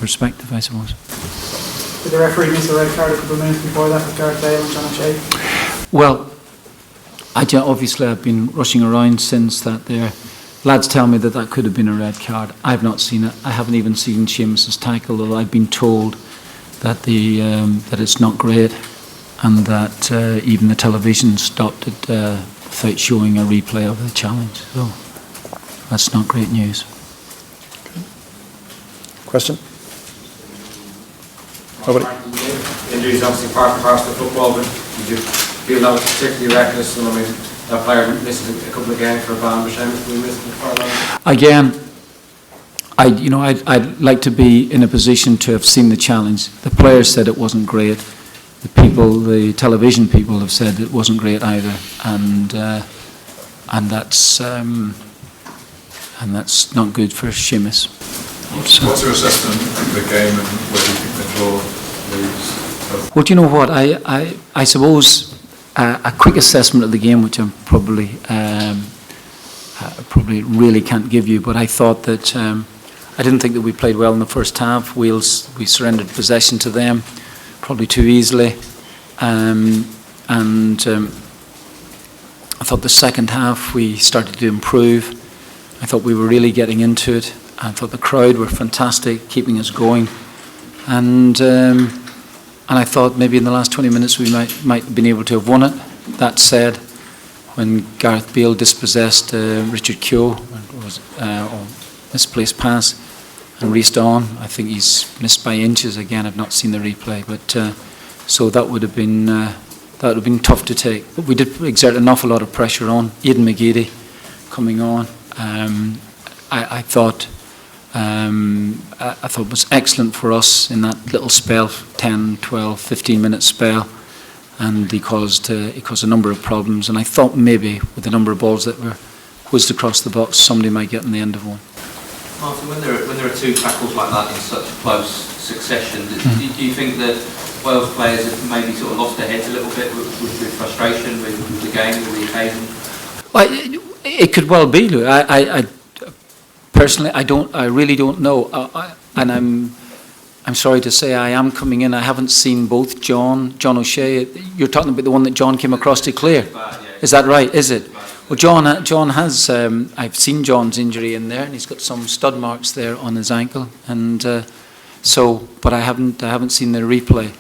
perspective, I suppose. Did the referee miss a red card a couple of minutes before that with Gareth Bale and John O'Shea? Well, obviously I've been rushing around since that there. Lads tell me that could have been a red card. I've not seen it. I haven't even seen Seamus's tackle, although I've been told that that it's not great, and that even the television stopped it without showing a replay of the challenge. So that's not great news. Question? Nobody? Injuries obviously part and parcel of football, but did you feel that was particularly reckless? And I mean, that player missed a couple of games for a ban, but we missed it for a long. Again, I'd like to be in a position to have seen the challenge. The players said it wasn't great. The television people have said it wasn't great either, and that's not good for Seamus. What's your assessment of the game and where do you think the draw leaves? Well, do you know what? I suppose a quick assessment of the game, which I'm probably really can't give you, but I thought that I didn't think that we played well in the first half. We surrendered possession to them probably too easily, and I thought the second half we started to improve. I thought we were really getting into it. I thought the crowd were fantastic, keeping us going, and I thought maybe in the last 20 minutes we might have been able to have won it. That said, when Gareth Bale dispossessed Richard Keogh, or misplaced pass, and raced on, I think he's missed by inches again. I've not seen the replay, but so that would have been tough to take. But we did exert an awful lot of pressure on Aidan McGeady coming on. I thought it was excellent for us in that little spell, 10, 12, 15-minute spell, and he caused a number of problems. And I thought maybe with the number of balls that were whizzed across the box, somebody might get in the end of one. Martin, when there are two tackles like that in such close succession, do you think that Wales players have maybe sort of lost their heads a little bit with frustration with the game, with the occasion? Well, it could well be, Lou. I personally, I really don't know, and I'm sorry to say I am coming in. I haven't seen both John O'Shea. You're talking about the one that John came across to clear. Is that right? Is it? Well, John has. I've seen John's injury in there, and he's got some stud marks there on his ankle, and but I haven't seen the replay.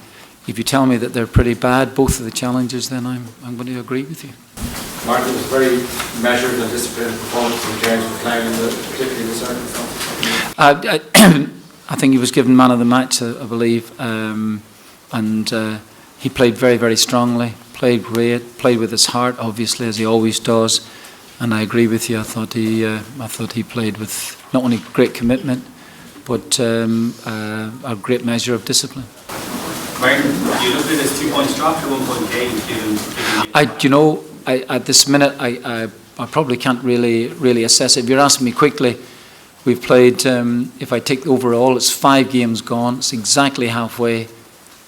If you tell me that they're pretty bad, both of the challenges, then I'm going to agree with you. Martin, it was a very measured and disciplined performance from James McLean, particularly in the circumstances. I think he was given man of the match, I believe, and he played very, very strongly, played great, played with his heart, obviously, as he always does. And I agree with you. I thought he played with not only great commitment, but a great measure of discipline. Martin, you looked at this 2 points dropped to 1 point game. At this minute, I probably can't really assess it. If you're asking me quickly, we've played, if I take the overall, it's 5 games gone. It's exactly halfway.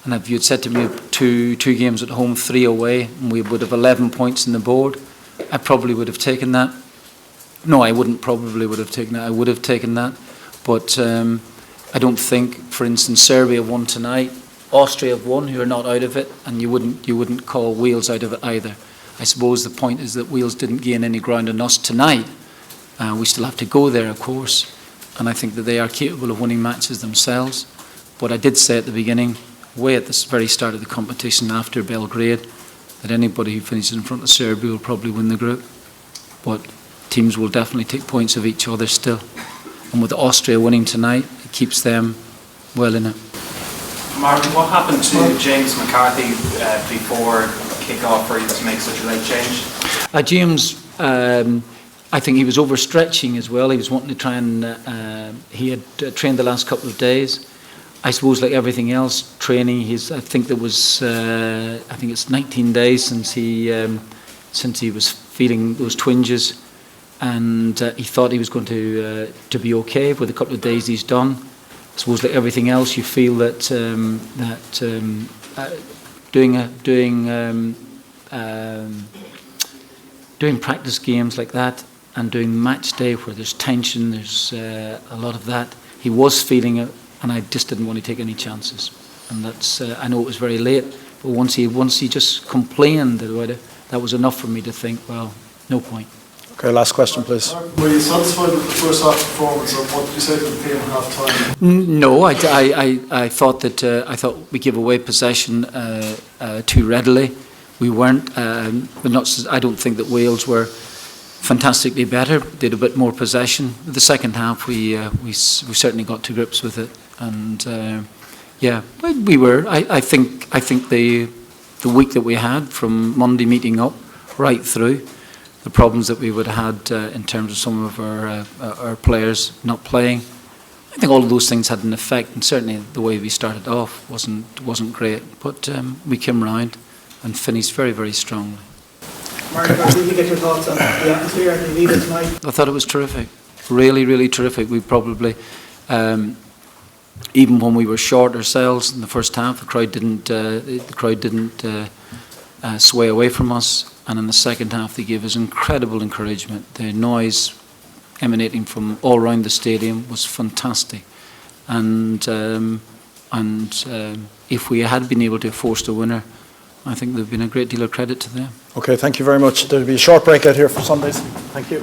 And if you'd said to me two games at home, 3 away, and we would have 11 points in the board, I probably would have taken that. No, I wouldn't probably would have taken that. I would have taken that. But I don't think, for instance, Serbia won tonight. Austria have won, who are not out of it, and you wouldn't call Wales out of it either. I suppose the point is that Wales didn't gain any ground on us tonight. We still have to go there, of course, and I think that they are capable of winning matches themselves. But I did say at the beginning, way at the very start of the competition after Belgrade, that anybody who finishes in front of Serbia will probably win the group. But teams will definitely take points of each other still. And with Austria winning tonight, it keeps them well in it. Martin, what happened to James McCarthy before kick-off for you to make such a late change? James, I think he was overstretching as well. He was wanting to try and he had trained the last couple of days. I suppose, like everything else, training. I think it's 19 days since he was feeling those twinges, and he thought he was going to be okay with a couple of days he's done. I suppose, like everything else, you feel that doing practice games like that and doing match day where there's tension, there's a lot of that. He was feeling it. and I just didn't want to take any chances. And that's I know it was very late, but once he just complained about it, that was enough for me to think, well, no point. Okay, last question, please. Were you satisfied with the first half performance, or what did you say to the team at half time? No, I thought that I thought we gave away possession too readily. We weren't. I don't think that Wales were fantastically better. Did a bit more possession. The second half, we certainly got to grips with it, and yeah, we were. I think the week that we had from Monday meeting up right through, the problems that we would have had in terms of some of our players not playing, I think all of those things had an effect, and certainly the way we started off wasn't great. But we came round and finished very, very strongly. Mark, I really get your thoughts on the atmosphere at Aviva tonight. I thought it was terrific, really, really terrific. We probably, even when we were short ourselves in the first half, the crowd didn't sway away from us. And in the second half, they gave us incredible encouragement. The noise emanating from all around the stadium was fantastic. And if we had been able to have forced a winner, I think there would have been a great deal of credit to them. Okay, thank you very much. There'll be a short break out here for Sundays. Thank you.